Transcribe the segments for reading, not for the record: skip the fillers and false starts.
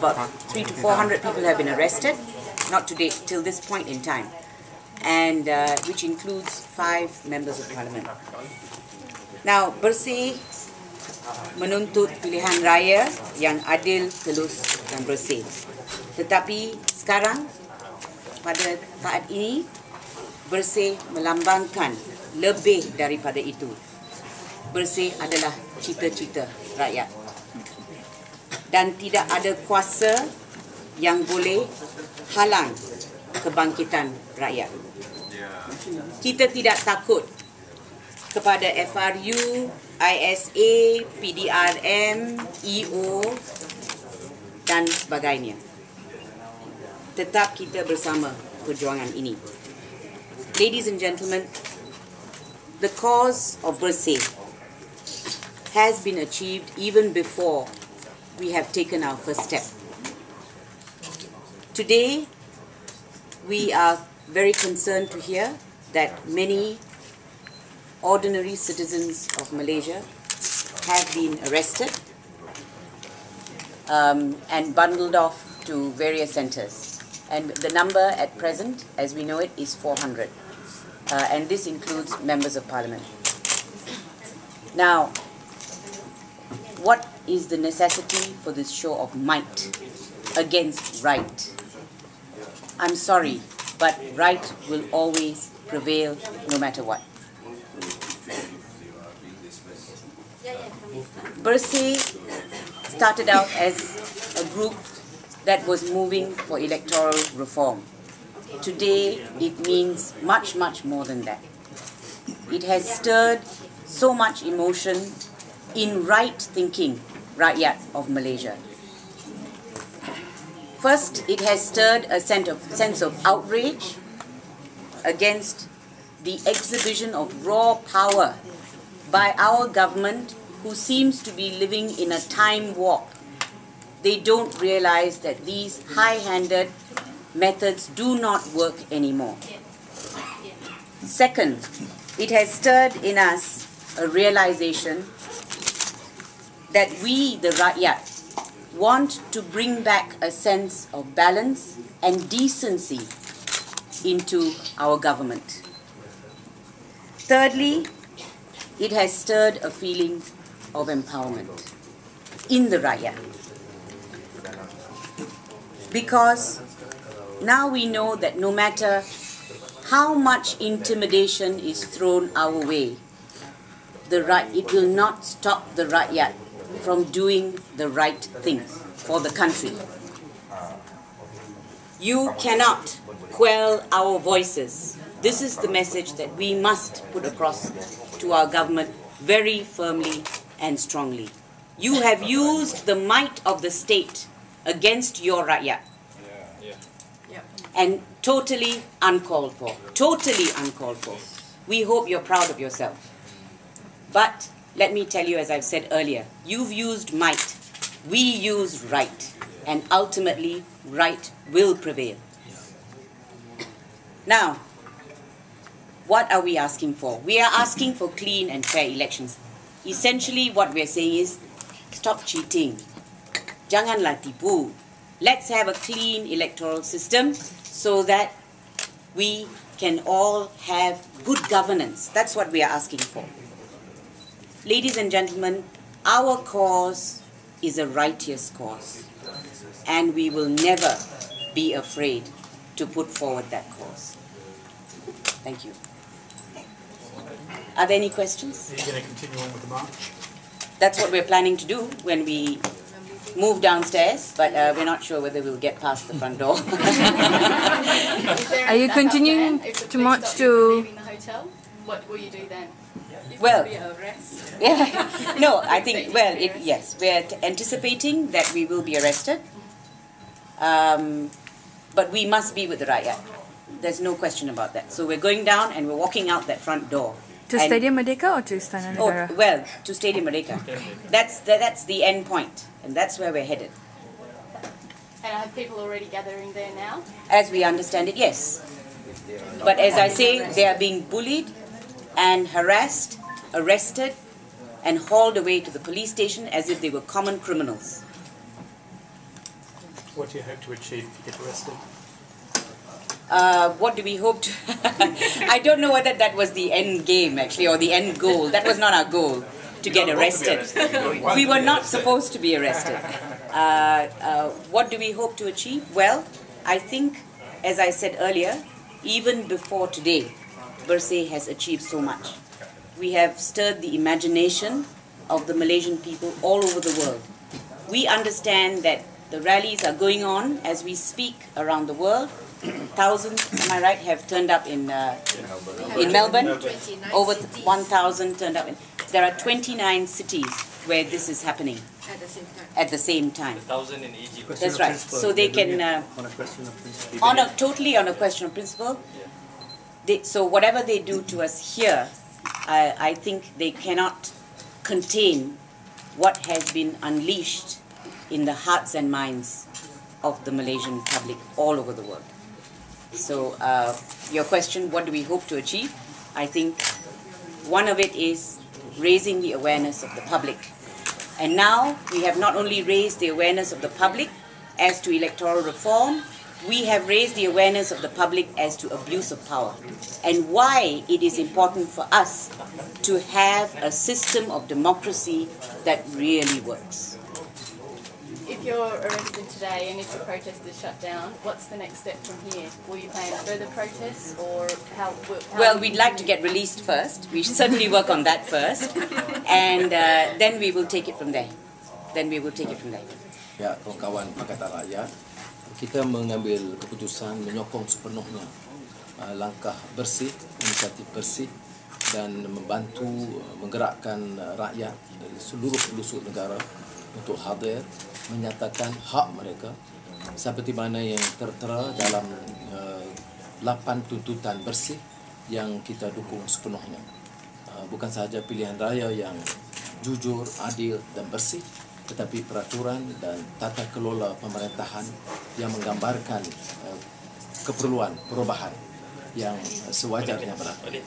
about 300 to 400 people have been arrested, not to date, till this point in time, and which includes 5 members of parliament. Now, Bersih menuntut pilihan raya yang adil, telus dan bersih. Tetapi sekarang, pada saat ini, Bersih melambangkan lebih daripada itu. Bersih adalah cita-cita rakyat. Dan tidak ada kuasa yang boleh halang kebangkitan rakyat. Kita tidak takut kepada FRU, ISA, PDRM, EO dan sebagainya. Tetap kita bersama perjuangan ini. Ladies and gentlemen, the cause of Bersih has been achieved even before we have taken our first step. Today, we are very concerned to hear that many ordinary citizens of Malaysia have been arrested and bundled off to various centres. And the number at present, as we know it, is 400. And this includes members of parliament. Now, what is the necessity for this show of might against right? I'm sorry, but right will always prevail no matter what. Bersih started out as a group that was moving for electoral reform. Today, it means much, much more than that. It has stirred so much emotion in right-thinking rakyat of Malaysia. First, it has stirred a sense of outrage against the exhibition of raw power by our government, who seems to be living in a time warp. They don't realize that these high-handed methods do not work anymore. Second, it has stirred in us a realization that we, the rakyat, want to bring back a sense of balance and decency into our government. Thirdly, it has stirred a feeling of empowerment in the rakyat. Because now we know that no matter how much intimidation is thrown our way, it will not stop the rakyat from doing the right thing for the country. You cannot quell our voices. This is the message that we must put across to our government very firmly and strongly. You have used the might of the state against your rakyat. And totally uncalled for. Totally uncalled for. We hope you're proud of yourself. But let me tell you, as I've said earlier, you've used might. We use right. And ultimately, right will prevail. Now, what are we asking for? We are asking for clean and fair elections. Essentially, what we're saying is, stop cheating. Janganlah tipu. Let's have a clean electoral system so that we can all have good governance. That's what we are asking for. Ladies and gentlemen, our cause is a righteous cause, and we will never be afraid to put forward that cause. Thank you. Are there any questions? Are you going to continue on with the march? That's what we're planning to do when we move downstairs, but we're not sure whether we'll get past the front door. Are you continuing to march to... Leaving the hotel? What will you do then? Well, Arrest? yeah, no, I think, well, yes, we're anticipating that we will be arrested, but we must be with the rakyat. There's no question about that. So we're going down and we're walking out that front door. To Stadium Merdeka or to Istana Negara? Oh, well, to Stadium Merdeka. That's the end point, and that's where we're headed. And are people already gathering there now? As we understand it, yes. But as I say, they are being bullied and harassed, arrested, and hauled away to the police station as if they were common criminals. What do you hope to achieve if you get arrested? What do we hope to... I don't know whether that was the end game, actually, or the end goal. That was not our goal, to get arrested. We were not supposed to be arrested. What do we hope to achieve? Well, I think, as I said earlier, even before today, Bersih has achieved so much. We have stirred the imagination of the Malaysian people all over the world. We understand that the rallies are going on as we speak around the world. Thousands, am I right, have turned up in Melbourne. Over 1,000 turned up. There are 29 cities where this is happening at the same time. 1,000 in Egypt. That's right. So they can, On a question of principle. totally on a question of principle. So whatever they do to us here, I think they cannot contain what has been unleashed in the hearts and minds of the Malaysian public all over the world. So your question, what do we hope to achieve? I think one of it is raising the awareness of the public. And now we have not only raised the awareness of the public as to electoral reform, we have raised the awareness of the public as to abuse of power and why it is important for us to have a system of democracy that really works. If you're arrested today and if the protest is shut down, what's the next step from here? Will you plan further protests, or how Well, we'd like to get released first. We should certainly work on that first, and then we will take it from there. Ya, kawan-kawan Pakatan Rakyat, kita mengambil keputusan menyokong sepenuhnya langkah Bersih, inisiatif Bersih, dan membantu menggerakkan rakyat dari seluruh pelosok negara untuk hadir menyatakan hak mereka seperti mana yang tertera dalam 8 tuntutan Bersih yang kita dukung sepenuhnya. Bukan sahaja pilihan raya yang jujur, adil dan bersih, tetapi peraturan dan tata kelola pemerintahan yang menggambarkan keperluan perubahan yang sewajarnya berlaku.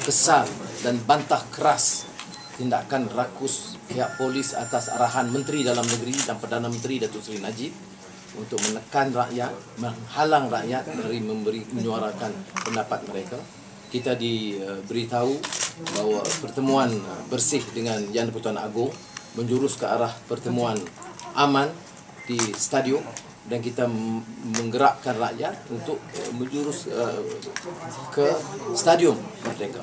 Kesal dan bantah keras tindakan rakus pihak polis atas arahan Menteri Dalam Negeri dan Perdana Menteri Datuk Seri Najib untuk menekan rakyat, menghalang rakyat dari menyuarakan pendapat mereka. Kita diberitahu bahawa pertemuan Bersih dengan Yang di-Pertuan Agong menjurus ke arah pertemuan aman di stadium, dan kita menggerakkan rakyat untuk menjurus ke stadium Merdeka.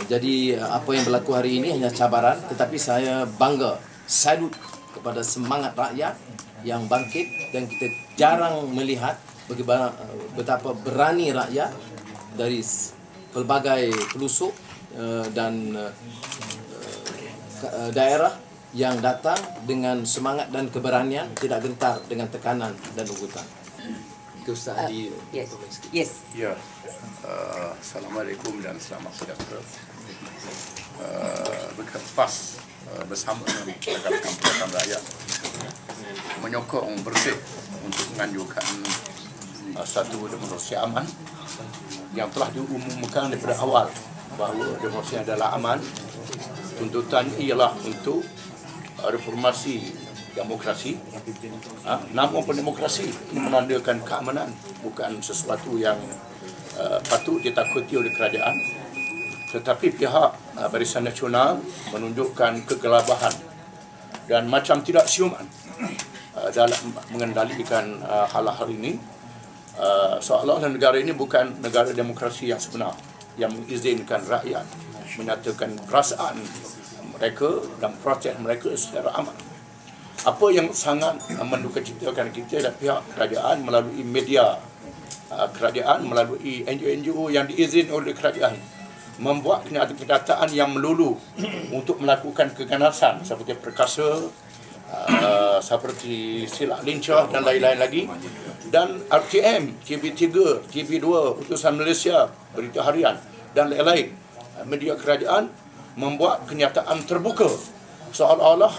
Jadi apa yang berlaku hari ini hanya cabaran, tetapi saya bangga, salut kepada semangat rakyat yang bangkit, dan kita jarang melihat bagaimana betapa berani rakyat dari pelbagai pelosok dan daerah yang datang dengan semangat dan keberanian, tidak gentar dengan tekanan dan ugutan. Itu Ustaz Adi. Yes. Ya, Assalamualaikum dan selamat sejahtera. Berkepas bersama dengan rakan-rakan rakyat menyokong Bersih untuk menganjurkan satu demokrasi aman yang telah diumumkan daripada awal bahawa demokrasi adalah aman. Tuntutan ialah untuk reformasi demokrasi. Namun demokrasi menandakan keamanan, bukan sesuatu yang patut ditakuti oleh kerajaan. Tetapi pihak Barisan Nasional menunjukkan kegelabahan dan macam tidak siuman dalam mengendalikan hal-hal ini. Seolah-olah negara ini bukan negara demokrasi yang sebenar, yang mengizinkan rakyat menyatakan perasaan mereka dan protes mereka secara aman. Apa yang sangat mendukacitakan kita adalah pihak kerajaan melalui media kerajaan, melalui NGO-NGO yang diizinkan oleh kerajaan, membuat kenyataan yang melulu untuk melakukan keganasan seperti perkasa, seperti silap lincah dan lain-lain lagi. Dan RTM, TV3, TV2, Utusan Malaysia, Berita Harian dan lain-lain media kerajaan membuat kenyataan terbuka seolah-olah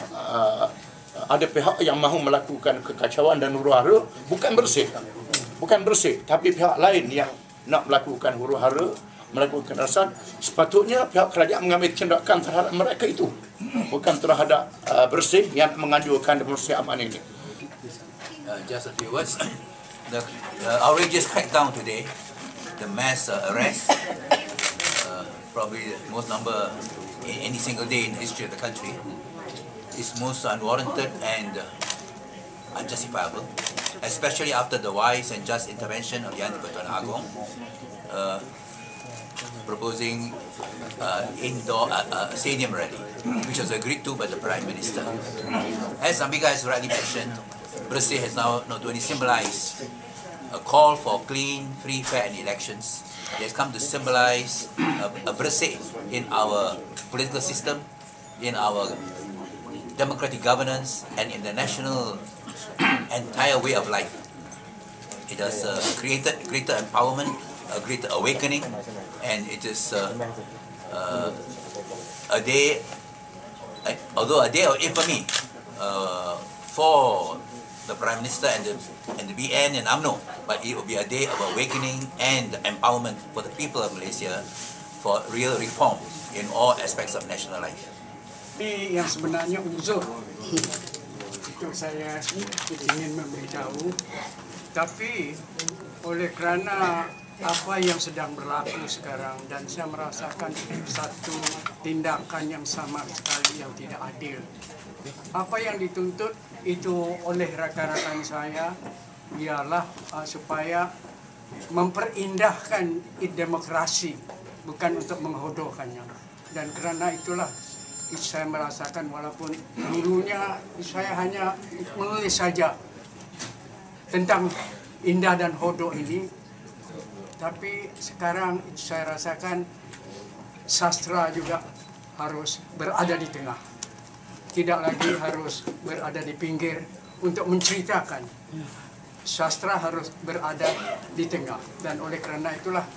ada pihak yang mahu melakukan kekacauan dan huru-hara. Bukan Bersih, tapi pihak lain yang nak melakukan huru-hara, melakukan kekerasan. Sepatutnya pihak kerajaan mengambil tindakan terhadap mereka itu, bukan terhadap Bersih yang menganjurkan demokrasi aman ini. Just a few words. The outrageous crackdown today, the mass arrest, probably the most number in any single day in the history of the country, is most unwarranted and unjustifiable, especially after the wise and just intervention of Yang di-Pertuan Agong, proposing indoor stadium rally, which was agreed to by the Prime Minister. As Ambiga has rightly mentioned, Bersih has now not only symbolized a call for clean, free, fair elections, it has come to symbolize a Bersih in our political system, in our democratic governance, and in the national entire way of life. It has created greater empowerment, a greater awakening, and it is a day, although a day of infamy for the Prime Minister and the BN and UMNO, but it will be a day of awakening and empowerment for the people of Malaysia for real reform in all aspects of national life. Ini yang sebenarnya uzur itu saya ingin memberitahu, tapi oleh kerana apa yang sedang berlaku sekarang dan saya merasakan satu tindakan yang sama sekali yang tidak adil. Apa yang dituntut itu oleh rakan-rakan saya ialah supaya memperindahkan demokrasi, bukan untuk menghodohkannya. Dan kerana itulah saya merasakan walaupun dulunya saya hanya menulis saja tentang indah dan hodoh ini, tapi sekarang saya rasakan sastra juga harus berada di tengah. Tidak lagi harus berada di pinggir untuk menceritakan. Sastra harus berada di tengah. Dan oleh kerana itulah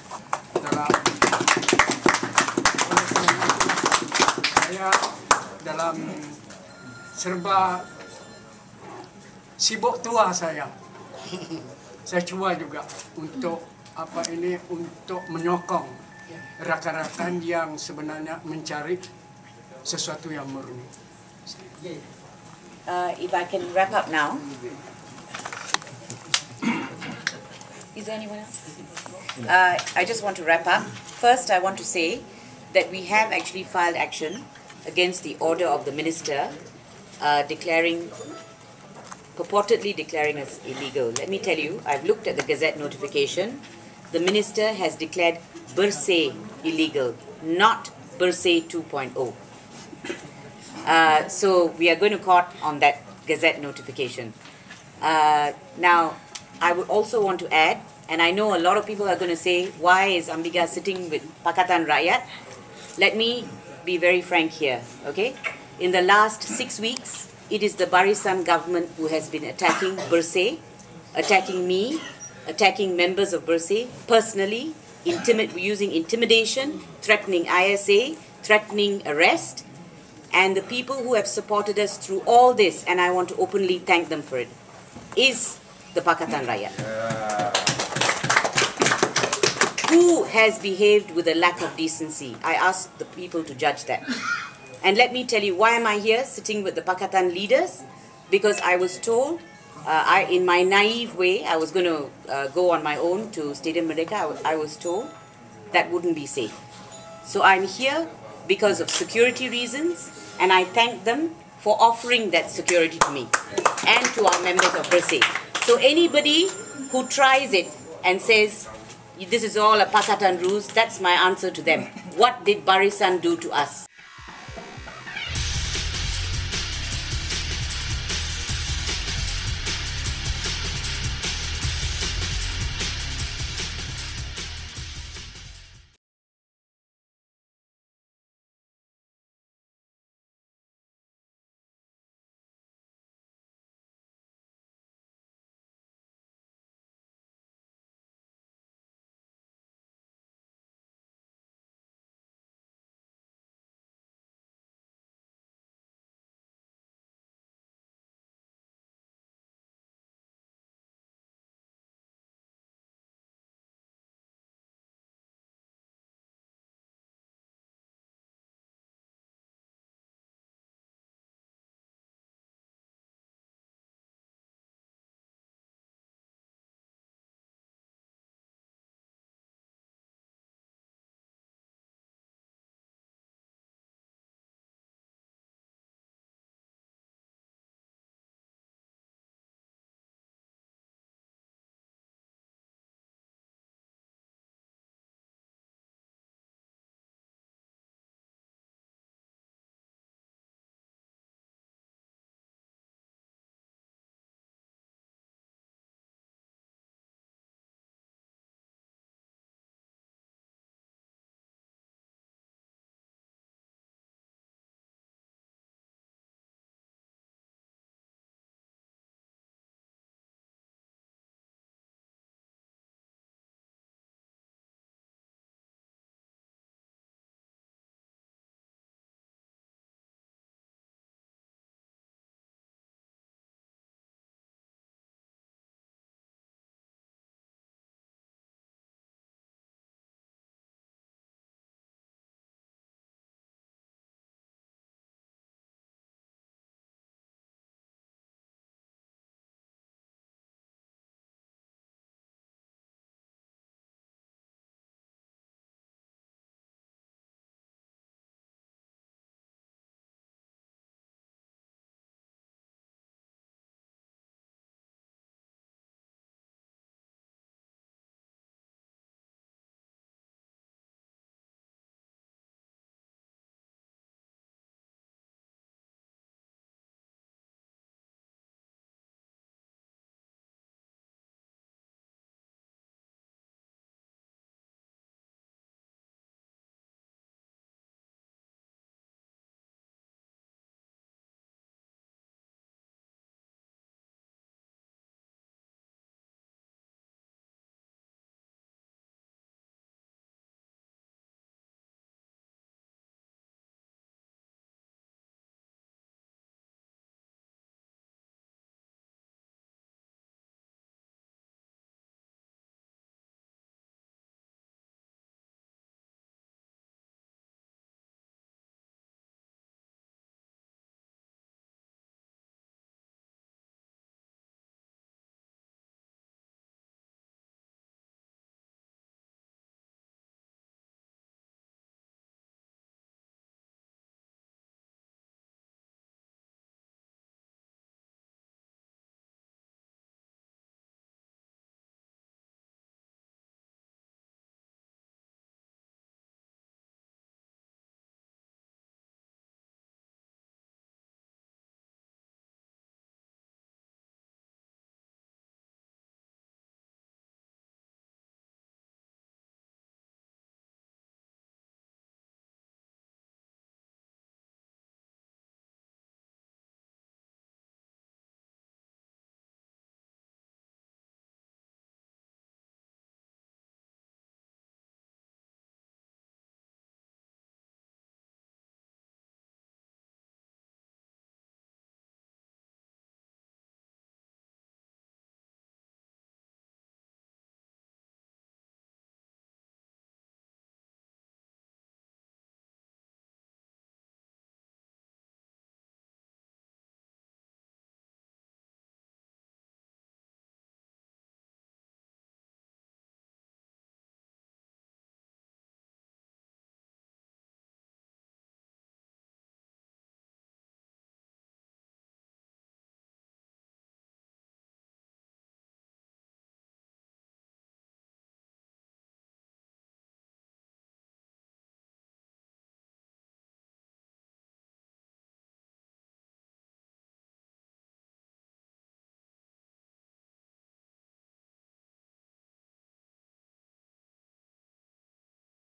saya dalam serba sibuk tua saya cuba juga untuk untuk menyokong rakan-rakan yang sebenarnya mencari sesuatu yang murni. If I can wrap up now. Is there anyone else? I just want to wrap up. First, I want to say that we have actually filed action against the order of the minister purportedly declaring us illegal. Let me tell you, I've looked at the Gazette notification. The minister has declared Bersih illegal, not Bersih 2.0. So we are going to court on that Gazette notification. Now, I would also want to add, and I know a lot of people are going to say, why is Ambiga sitting with Pakatan Rakyat? Let me be very frank here, okay? In the last 6 weeks, it is the Barisan government who has been attacking Bersih, attacking me, attacking members of Bersih, personally, using intimidation, threatening ISA, threatening arrest, and the people who have supported us through all this, and I want to openly thank them for it, is the Pakatan Rakyat. Who has behaved with a lack of decency? I ask the people to judge that. And let me tell you, why am I here sitting with the Pakatan leaders? Because I was told, in my naive way, I was going to go on my own to Stadium Merdeka. I was told that wouldn't be safe. So I'm here because of security reasons, and I thank them for offering that security to me and to our members of Bersih. So anybody who tries it and says, this is all a Pakatan ruse, that's my answer to them. What did Barisan do to us?